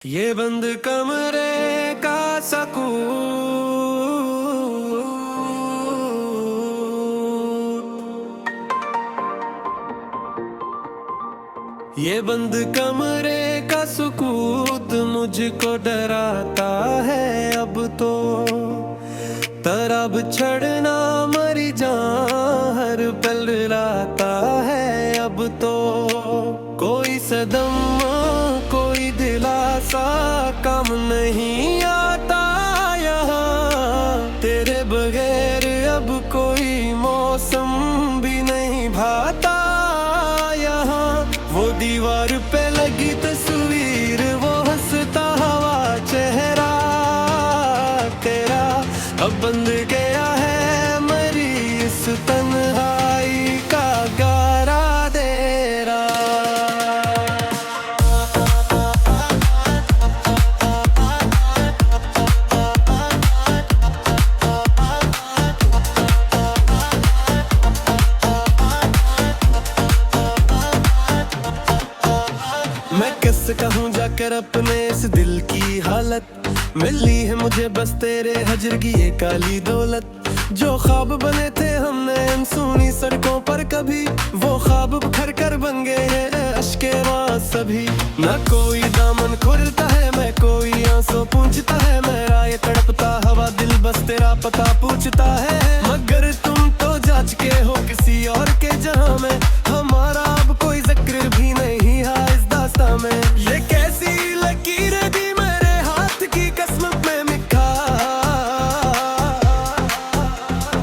ये बंद कमरे का सकून, ये बंद कमरे का सुकूत मुझको डराता है अब तो। तरब छड़ना मरी जान हर पल लाता है अब तो। कोई सदम कोई दिलासा काम नहीं आता यहाँ। तेरे बगैर अब कोई मौसम भी नहीं भाता यहाँ। वो दीवार पे लगी तस्वीर, वो हंसता हुआ चेहरा तेरा अब बंद गया है मरी इस तन्हाई का गारा तेरा। मैं किससे कहूँ जाकर अपने इस दिल की हालत, मिली है मुझे बस तेरे हजर की ये काली दौलत। जो ख्वाब बने थे हमने अनसुनी सड़कों पर कभी, वो ख्वाब बिखर कर बन गए हैं अश्के वहाँ सभी। ना कोई दामन खुलता है, मैं कोई आंसू पूछता है। मेरा ये तड़पता हवा दिल बस तेरा पता पूछता है। मगर तुम तो जा चुके हो किसी और के जहां में, हमारा अब कोई जिक्र भी नहीं है इस दास्तां में। ये कैसी लकीर दी मेरे हाथ की किस्मत में मिखा,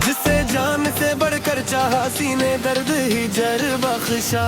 जिसे जान से बढ़कर चाहा सीने दर्द ही जर बख्शा।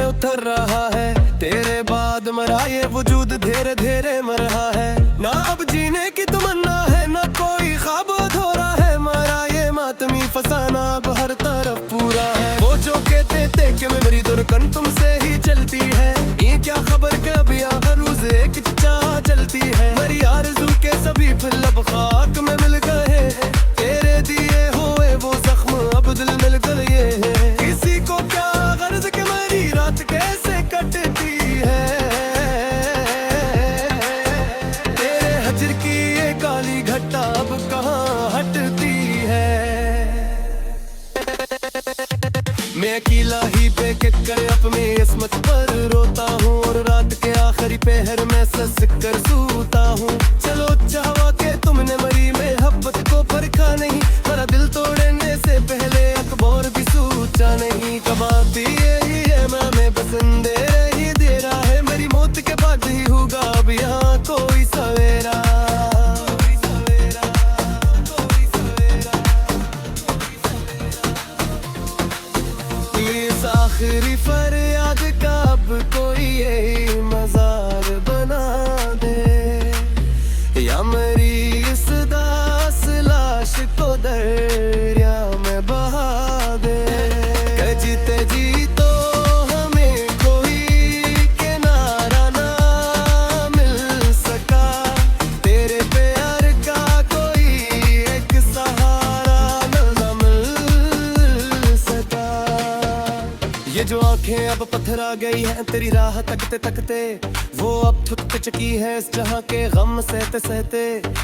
उतर रहा है तेरे बाद मरा ये वजूद धीरे धीरे मर रहा है। ना अब जीने की तमन्ना है, ना कोई ख्वाब अधूरा है। मरा ये मातमी फसाना अब हर तरफ पूरा है। वो जो कहते थे कि मेरी दुर्गन तुमसे ही चलती है, ये क्या खबर कभी हर रोज एक चाह चलती है। मेरी आरज़ू के सभी फल अब खाक में मिल गए हैं, तेरे दिए हुए वो जख्म अब दिल मिल गए हैं। किसी को क्या गर्ज के मेरी रात कैसे कटती है, तेरे हजर की ये काली घटा अब कहाँ हटती है। मैं अकेला ही बेके कर अपनी किस्मत पर रोता हूँ, और रात के आखिरी पहर में सस कर सूता हूँ। चलो चाहवा के तुमने मरी मोहब्बत को परखा नहीं, मेरा दिल तोड़ने से पहले अकबर भी सोचा नहीं। कमाती यही है मैं पसंद ही दे रहा है, मेरी मौत के बाद ही होगा अब यहाँ कोई सवेरा। इस आखिरी फरियाद का अब कोई यही मजार बना दे, या मेरी इस दास लाश को दरिया में बहा दे। जीते जी तो हमें कोई किनारा ना मिल सका, तेरे प्यार का कोई एक सहारा ना मिल सका। ये जो आंखें अब पत्थरा गई हैं तेरी राह तकते तकते, वो अब थक चुकी है इस जहां के गम सहते सहते।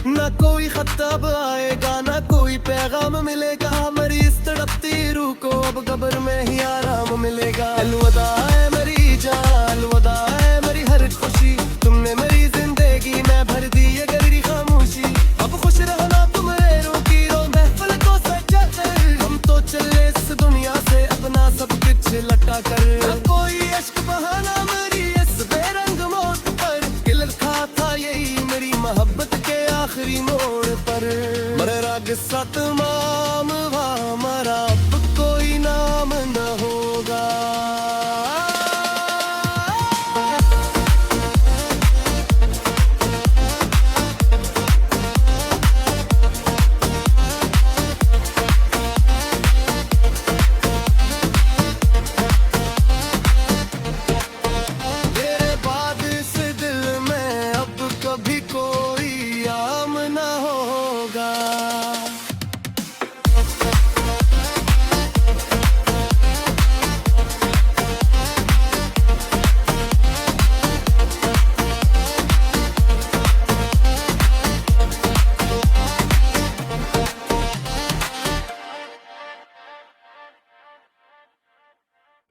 ना कोई खत अब आएगा, ना कोई पैगाम मिलेगा, मेरी इस तड़पती रूह को अब कब्र में ही आराम मिलेगा। अलविदा है मेरी जान, अलविदा है मेरी हर खुशी, तुमने मेरी जिंदगी में भर दी ये गहरी खामोशी। अब खुश रहना तुम रोकी रो महफिल को सजा कर, हम तो चले इस दुनिया से अपना सब कुछ लटा कर। ना कोई अश्क बहाना मेरी इस बेरंग मौत पर, गिल खा था यही मेरी मोहब्बत के आखिरी मोड़ पर। मेरा किस्सा तमाम वहाँ हमारा अब कोई नाम न होगा।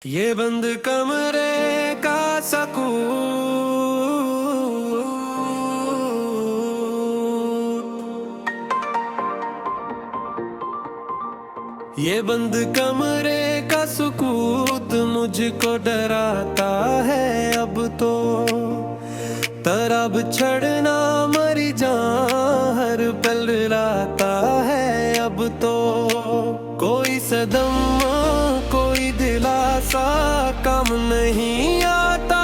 ये बंद कमरे का सकून, ये बंद कमरे का सुकूत मुझको डराता है अब तो। तरब छड़ना मरी जान हर पल लाता है अब तो। कोई सदम कोई दिलासा कम नहीं आता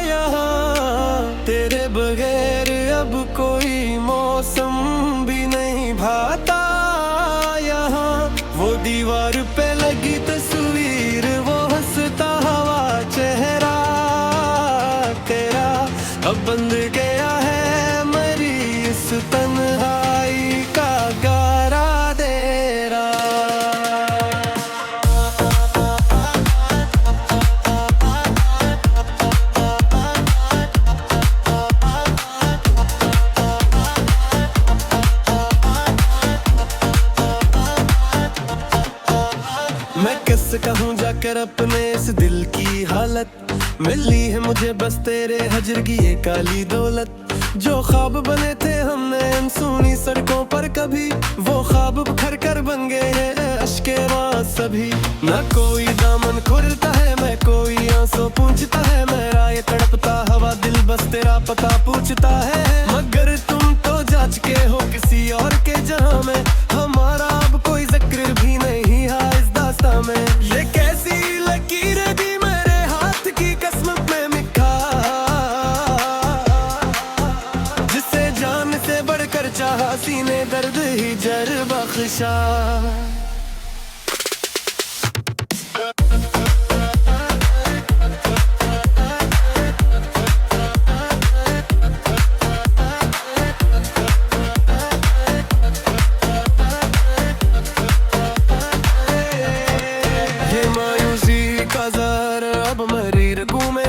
यहाँ। तेरे बगैर अब कोई मौसम भी नहीं भाता यहाँ। वो दीवार पे लगी तस्वीर, वो हंसता हुआ चेहरा तेरा अब बंद गया है मरी इस तन्हाई का गारा देरा। मैं किस कहूँ जाकर अपने इस दिल की हालत, मिली है मुझे बस तेरे हजर की ये काली दौलत। जो ख्वाब बने थे हमने इन सूनी सड़कों पर कभी, वो ख्वाब बिखर कर बन गए हैं अश्के माँ सभी। ना कोई दामन खुलता है, मैं कोई आंसू पूछता है, मेरा ये तड़पता हवा दिल बस तेरा पता पूछता है। मगर तुम तो जा चुके हो किसी और के जहां में, हमारा अब कोई जिक्र भी नहीं है इस दास्तां में। ये कैसी लकीर दी मेरे हाथ की किस्मत में मिखा, जिसे जान से बढ़कर चाहा सीने दर्द ही जर बख्शा।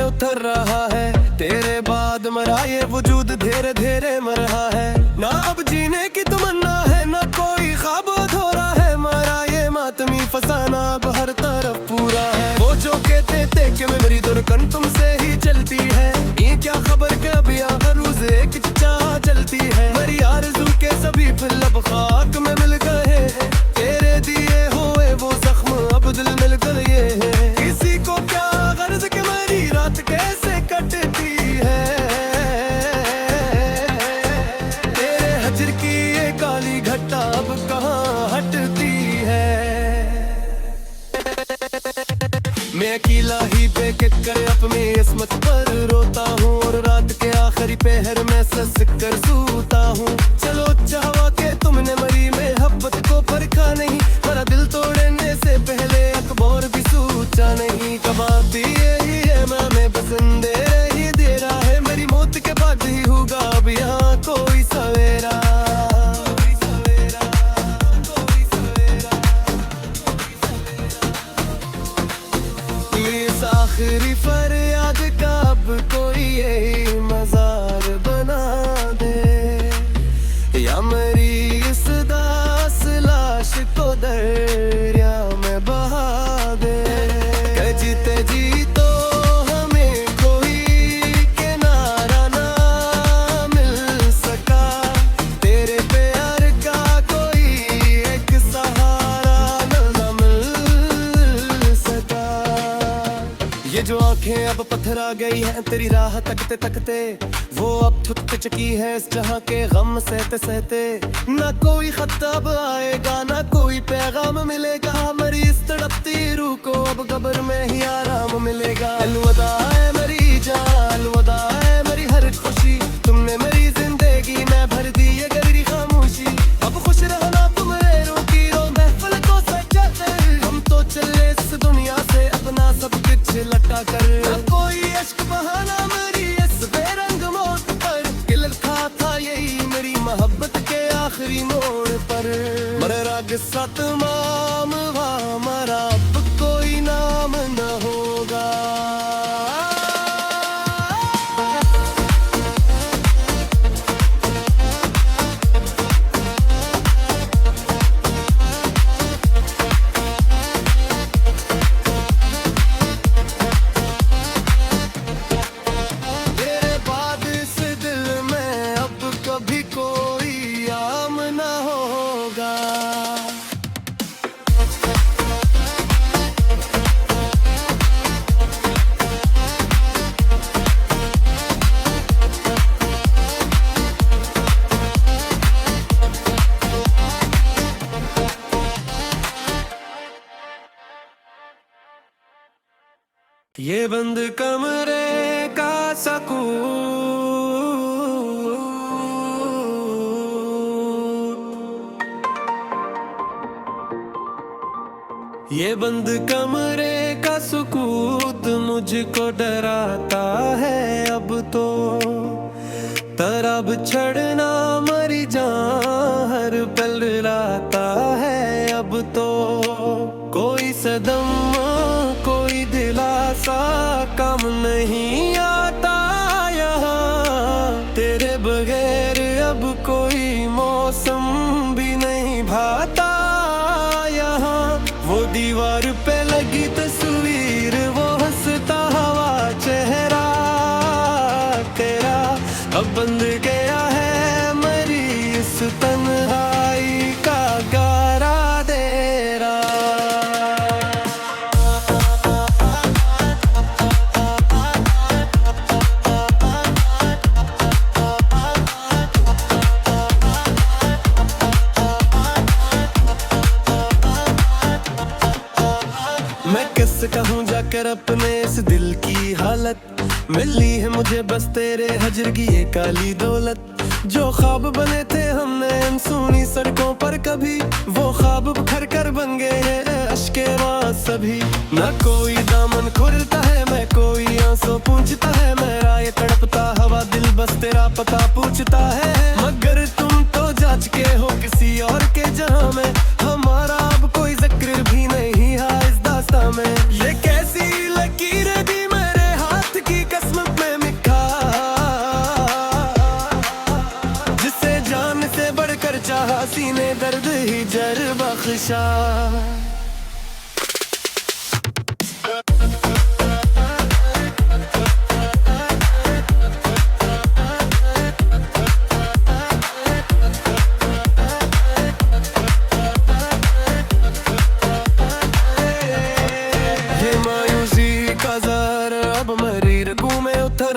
उतर रहा है तेरे बाद मरा ये वजूद धीरे धीरे मर रहा है। ना अब जीने की तमन्ना है, ना कोई ख्वाब अधूरा है, मरा ये मातमी फसाना अब हर तरफ पूरा है। वो जो कहते थे कि मेरी दुर्कन तुमसे ही चलती है, ये क्या खबर कभी हर रोज एक चाह चलती है। मेरी आरज़ू के सभी लब खाक में मिल गए हैं, तेरे दिए हुए वो जख्म अब दिल मिल गए हैं। किसी को क्या गर्ज के मेरी रात कैसे कटती है, तेरे हजर की ये काली घटा अब कहाँ हटती है। मैं अकेला ही बेखिद कर अपनी किस्मत पर रोता हूँ, और रात के आखिरी पहर में सस कर सूता हूँ। चलो चाहवा के तुमने मरी मोहब्बत को परखा नहीं, मेरा दिल तोड़ने से पहले अकबर भी सोचा नहीं। कबाती यही है मैं पसंद ही दे रहा है, मेरी मौत के बाद ही होगा अब यहाँ कोई सवेरा। इस आखिरी फरियाद का अब कोई यही मजार बना दे, या मेरी इस दास लाश को दरिया में बहा दे। जीते जी तो हमें कोई किनारा ना मिल सका, तेरे प्यार का कोई एक सहारा ना मिल सका। ये जो आंखें अब पत्थर आ गई हैं तेरी राह तकते तकते, वो अब थक चुकी है इस जहां के गम सहते सहते। ना कोई खत अब आएगा, ना कोई पैगाम मिलेगा, मेरी इस तड़पती रूह को अब कब्र में ही आराम मिलेगा। अलविदा है मेरी जान, अलविदा है मेरी हर खुशी, तुमने मेरी जिंदगी में भर दी है गहरी खामोशी। अब खुश रहना तुम रोकी रो महफिल को सजा कर, हम तो चले इस दुनिया से अपना सब कुछ लटा कर। ना कोई अश्क बहाना मेरी इस बेरंग मौत पर, गिल खा था यही मेरी मोहब्बत के आखिरी मोड़ पर। मरे राग सतमाम हमारा अब कोई नाम न होगा। ये बंद कमरे का सुकून, ये बंद कमरे का सुकूत मुझको डराता है अब तो। तरब छड़ना मरी जान हर पल लाता है अब तो। कोई सदम कोई दिलासा काम नहीं आता यहाँ। तेरे बगैर अब कोई मौसम भी नहीं भाता यहाँ। वो दीवार पे लगी तस्वीर, वो हंसता हुआ चेहरा तेरा अब बंद गया है मरी इस तन्हाई का गारा देरा। मैं किस कहूँ जाकर अपने इस दिल की हालत, मिली है मुझे बस तेरे हजर की ये काली दौलत। जो ख्वाब बने थे हमने इन सूनी सड़कों पर कभी, वो ख्वाब बिखर कर बन गए हैं अश्के वहाँ सभी। ना कोई दामन खुलता है, मैं कोई आंसू पूछता है। मेरा ये तड़पता हवा दिल बस तेरा पता पूछता है। मगर तुम तो जाच के हो किसी और के जहां में, हमारा अब कोई जिक्र भी नहीं है इस दास्तां में। ये कैसी लकीर दी मेरे हाथ की किस्मत में मिखा, जिसे जान से बढ़कर चाहा सीने दर्द ही जर बख्शा।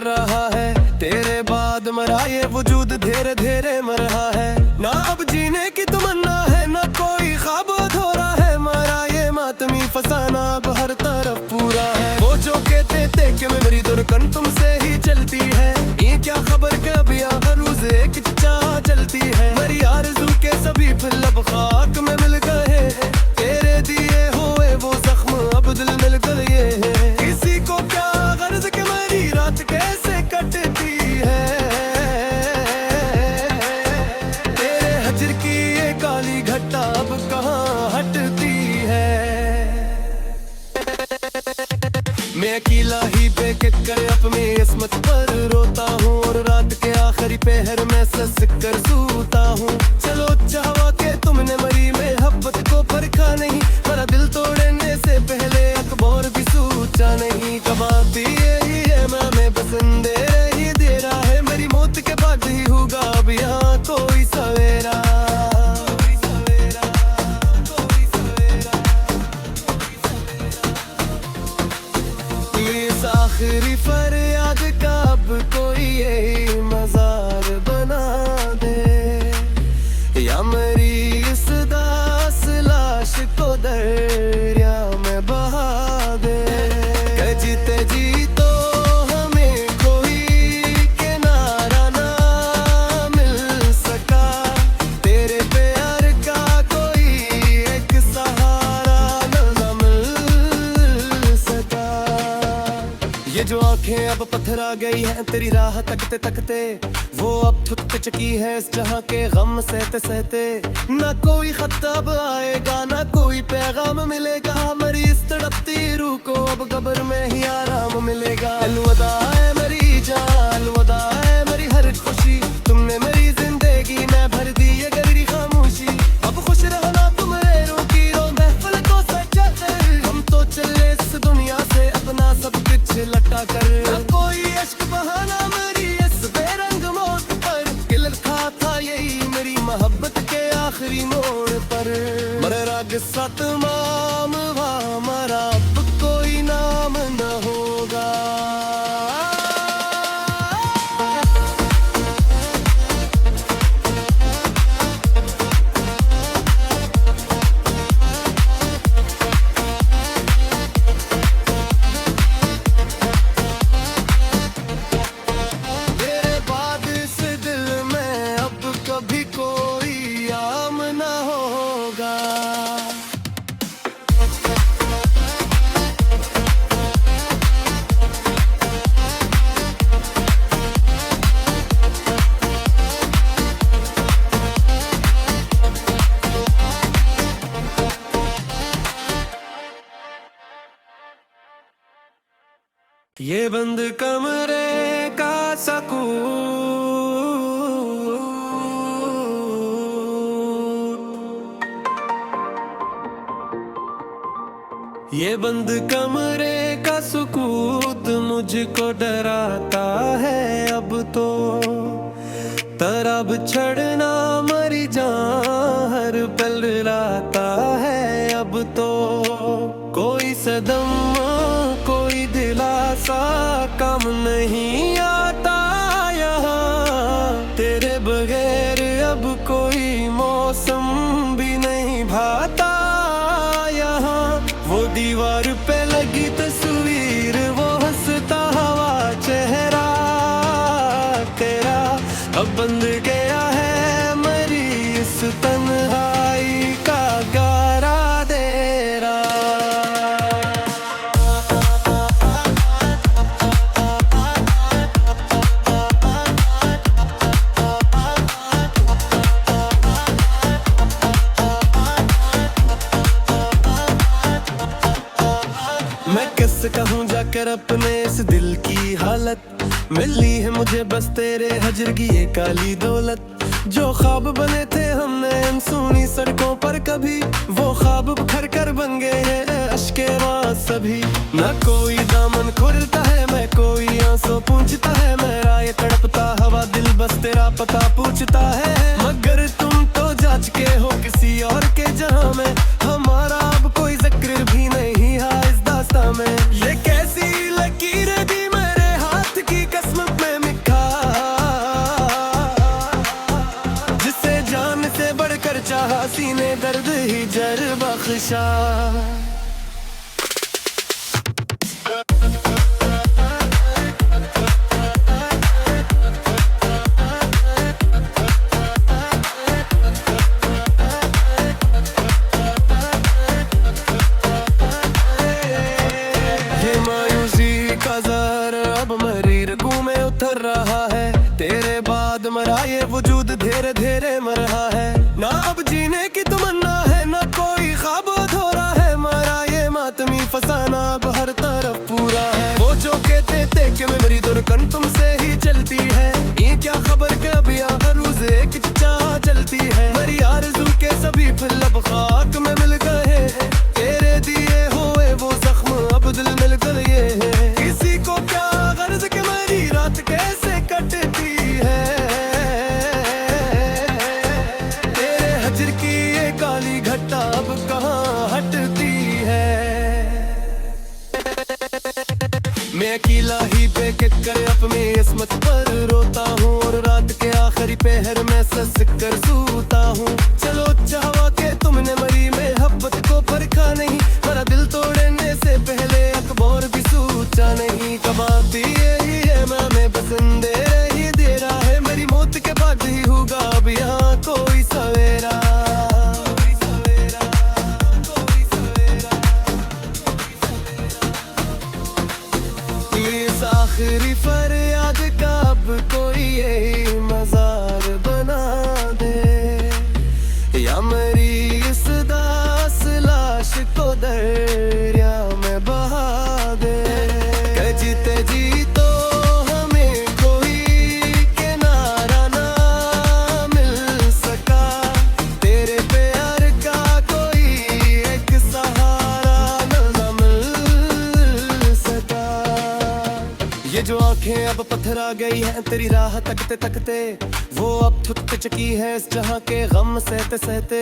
रहा है तेरे बाद मरा ये वजूद धीरे धीरे मर रहा है। ना अब जीने की तमन्ना है, ना कोई ख्वाब अधूरा है। मरा ये मातमी फसाना अब हर तरफ पूरा है। वो जो कहते थे कि मेरी दुर्कन तुमसे ही चलती है, ये क्या खबर कब या हर रोज एक चाह चलती है। मेरी आरज़ू के सभी फूल अब खाक में मिल गए हैं, तेरे दिए हुए वो जख्म अब दिल मिल गए हैं। किसी को क्या गर्ज के मेरी रात कैसे कटती है, तेरे हजर की ये काली घटा अब कहाँ हटती है। मैं अकेला ही बेखट कर अपनी किस्मत पर रोता हूँ, और रात के आखिरी पहर में सस कर सूता हूँ। चलो चाहवा के तुमने मरी मोहब्बत को परखा नहीं, मेरा दिल तोड़ने से पहले अकबर भी सोचा नहीं। कमाती यही है मैं पसंदे ही दे रहा है, मेरी मौत के बाद ही होगा अब यहाँ कोई सवेरा। इस आखिरी फरियाद का अब कोई यही मजार बना दे, या मेरी इस दास लाश को दरिया में बहा दे। जीते जी तो हमें कोई किनारा ना मिल सका, तेरे प्यार का कोई एक सहारा ना मिल सका। ये जो आंखें अब पत्थरा गई हैं तेरी राह तकते तकते, वो अब थक चुकी है इस जहां के गम सहते सहते। ना कोई खत अब आएगा, ना कोई पैगाम मिलेगा, मेरी इस तड़पती रूह को अब कब्र में ही आराम मिलेगा। अलविदा है मेरी जान, अलविदा है मेरी हर खुशी, तुमने मेरी जिंदगी में भर दी ये गहरी खामोशी। अब खुश रहना तुम रेरों की रो महफिल को सजा कर, हम तो चले इस दुनिया से अपना सब कुछ लटा कर। ना कोई इश्क बहाना मेरी इस बेरंग मौत पर, कि लिखा था यही मेरी मोहब्बत के आखिरी मोड़ पर। मरे राग सतमाम हमारा अब कोई नाम न होगा। ये बंद कमरे का सुकून, ये बंद कमरे का सुकून मुझको डराता है अब तो। तरब छड़ना मरी जान हर पल लाता है अब तो। कोई सदम कोई दिलासा कम नहीं आता यहाँ, तेरे बगैर अब कोई मौसम भी नहीं भाता यहाँ। वो दीवार पे लगी तस्वीर, वो हंसता हुआ चेहरा तेरा अब बंद गया है मरी इस तन्हाई का गारा देरा। मैं किस कहूँ जाकर अपने इस दिल की हालत, मिली है मुझे बस तेरे हजर की ये काली दौलत। जो ख्वाब बने थे हमने अनसुनी सड़कों पर कभी, वो ख्वाब बिखर कर बन गए हैं अश्के माँ सभी। न कोई दामन खुलता है मैं कोई आंसू पूछता है, मेरा ये तड़पता हवा दिल बस तेरा पता पूछता है। मगर तुम तो जा चुके हो किसी और के जहां में, हमारा अब कोई जिक्र भी नहीं है इस दास्तां में। ये कैसी लकीर दी मेरे हाथ की किस्मत में मिखा, जिसे जान से बढ़कर चाहा सीने दर्द ही जर बख्शा। रहा है तेरे बाद मरा ये वजूद धीरे धीरे मर रहा है। ना अब जीने की तमन्ना है ना कोई ख्वाब अधूरा है, मरा ये मातमी फसाना अब हर तरफ पूरा है। वो जो कहते थे कि मेरी दुर्कन तुमसे ही चलती है, ये क्या खबर कि अब हर रोज एक चाह चलती है। मेरी आरज़ू के सभी फूल अब खाक में मिल गए हैं, तेरे दिए हुए वो जख्म अब दिल मिल गए हैं। किसी को क्या गर्ज के मेरी रात कैसे कटती है, तेरे हजर की ये काली घटा अब कहाँ हटती है। मैं अकेला ही बेखिद कर अपनी किस्मत पर रोता हूँ, और रात के आखिरी पहर में सस कर सूता हूँ। चलो चाहवा के तुमने मरी मोहब्बत को परखा नहीं, मेरा दिल तोड़ने से पहले अकबर भी सोचा नहीं। कमाती यही है मैं पसंदे ही दे रहा है, मेरी मौत के बाद ही होगा अब यहाँ कोई सवेरा। इस आखिरी फरियाद का अब कोई यही मजार बना दे, या मेरी इस दास लाश को दरिया में बहा दे। जीते जी तो हमें कोई किनारा ना मिल सका, तेरे प्यार का कोई एक सहारा ना मिल सका। ये जो आंखें अब पत्थरा गई हैं तेरी राह तकते तकते, वो अब थक चुकी है इस जहां के गम सहते सहते।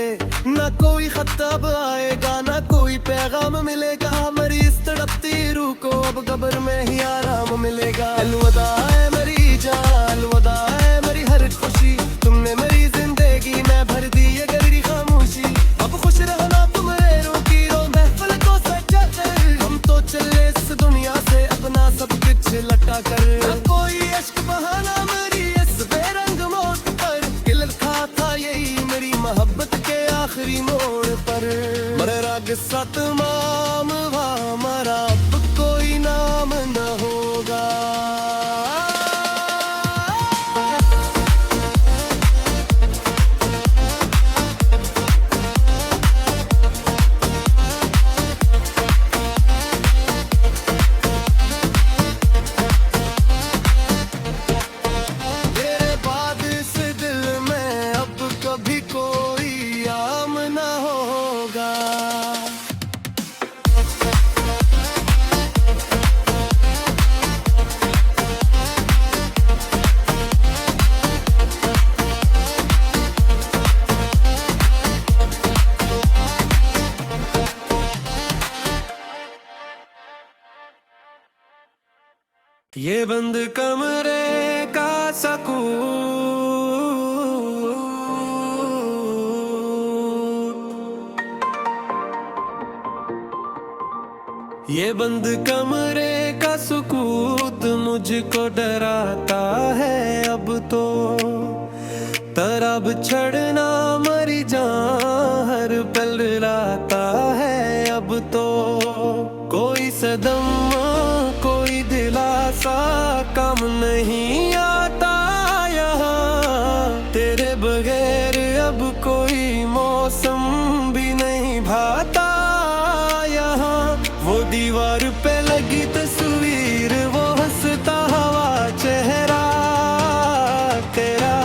ना कोई खत अब आएगा ना कोई पैगाम मिलेगा, मेरी इस तड़पती रूह को अब कब्र में ही आराम मिलेगा। अलविदा है मेरी जान, अलविदा है मेरी हर खुशी, तुमने मेरी जिंदगी में भर दी ये गहरी खामोशी। अब खुश रहना तुम रेरों की रो महफिल को सजा कर, हम तो चले इस दुनिया से अपना सब कुछ लटा कर। ना कोई अश्क बहाना मेरी इस बेरंग मौत पर, किलर था यही मेरी मोहब्बत के आखिरी मोड़ पर। मेरा किस्सा तमाम हुआ, हमारा अब कोई नाम न होगा। ये बंद कमरे का सुकून, ये बंद कमरे का सुकून मुझको डराता है अब तो। तरब छड़ना मरी जान हर पल लाता है अब तो। कोई सदमा कोई दिलासा काम नहीं आता यहाँ। तेरे बगैर अब कोई मौसम भी नहीं भाता यहाँ। वो दीवार पे लगी तस्वीर, वो हंसता हुआ चेहरा तेरा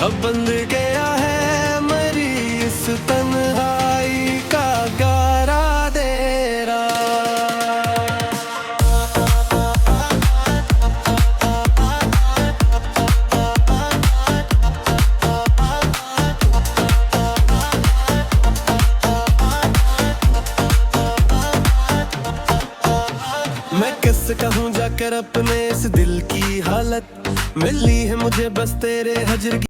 अब बंद गया है मरी इस तन्हाई का गारा देरा। मैं किस कहूँ जाकर अपने इस दिल की हालत, मिली है मुझे बस तेरे हजर की